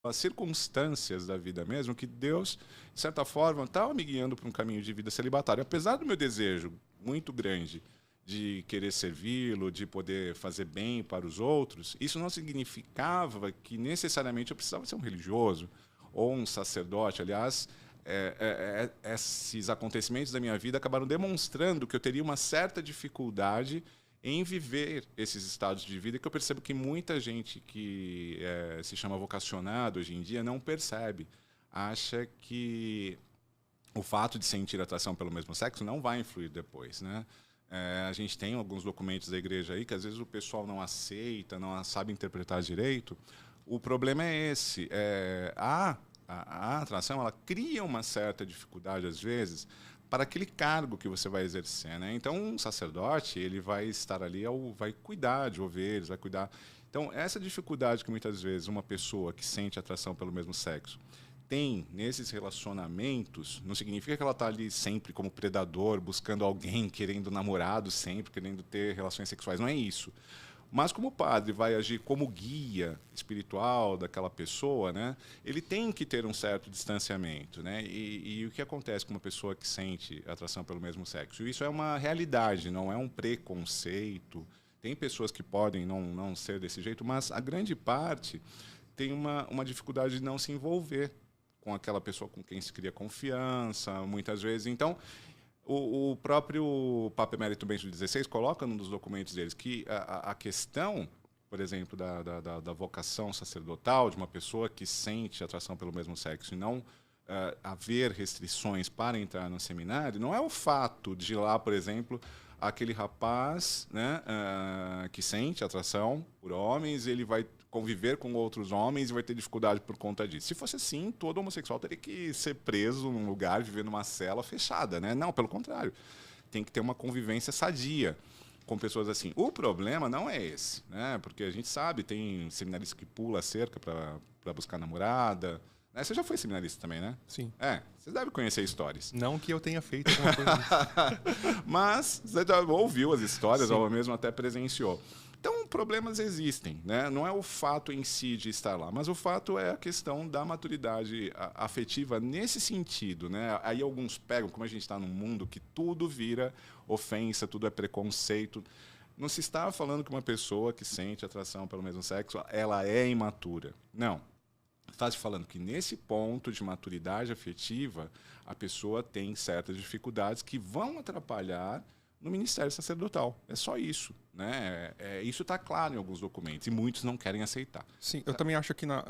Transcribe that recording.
as circunstâncias da vida mesmo, que Deus, de certa forma, estava me guiando para um caminho de vida celibatário. Apesar do meu desejo muito grande de querer servi-lo, de poder fazer bem para os outros, isso não significava que necessariamente eu precisava ser um religioso ou um sacerdote. Aliás, esses acontecimentos da minha vida acabaram demonstrando que eu teria uma certa dificuldade em viver esses estados de vida que eu percebo que muita gente que se chama vocacionado hoje em dia não percebe. Acha que o fato de sentir atração pelo mesmo sexo não vai influir depois, né? A gente tem alguns documentos da igreja aí que às vezes o pessoal não aceita, não sabe interpretar direito. O problema é esse. A atração, ela cria uma certa dificuldade às vezes para aquele cargo que você vai exercer, né? Então, um sacerdote, ele vai estar ali, vai cuidar de ovelhas, vai cuidar. Então, essa dificuldade que muitas vezes uma pessoa que sente atração pelo mesmo sexo tem nesses relacionamentos, não significa que ela está ali sempre como predador, buscando alguém, querendo namorado sempre, querendo ter relações sexuais. Não é isso. Mas como o padre vai agir como guia espiritual daquela pessoa, né, ele tem que ter um certo distanciamento. Né? E o que acontece com uma pessoa que sente atração pelo mesmo sexo? Isso é uma realidade, não é um preconceito. Tem pessoas que podem não ser desse jeito, mas a grande parte tem uma dificuldade de não se envolver com aquela pessoa com quem se cria confiança, muitas vezes. Então, o próprio Papa Emérito Bento XVI coloca num dos documentos deles que a questão, por exemplo, da vocação sacerdotal de uma pessoa que sente atração pelo mesmo sexo e não haver restrições para entrar no seminário, não é o fato de ir lá, por exemplo, aquele rapaz, né, que sente atração por homens, ele vai conviver com outros homens e vai ter dificuldade por conta disso. Se fosse assim, todo homossexual teria que ser preso num lugar, viver numa cela fechada, né? Não, pelo contrário. Tem que ter uma convivência sadia com pessoas assim. O problema não é esse, né? Porque a gente sabe, tem seminarista que pula a cerca para buscar namorada. Né? Você já foi seminarista também, né? Sim. Você deve conhecer histórias. Não que eu tenha feito alguma coisa disso. Mas você já ouviu as histórias, Sim. ou mesmo até presenciou. Então, problemas existem, né? Não é o fato em si de estar lá, mas o fato é a questão da maturidade afetiva nesse sentido, né? Aí alguns pegam, como a gente está num mundo que tudo vira ofensa, tudo é preconceito. Não se está falando que uma pessoa que sente atração pelo mesmo sexo, ela é imatura. Não. Está se falando que nesse ponto de maturidade afetiva, a pessoa tem certas dificuldades que vão atrapalhar no ministério sacerdotal. É só isso. Né? Isso está claro em alguns documentos e muitos não querem aceitar. Sim, eu também acho que na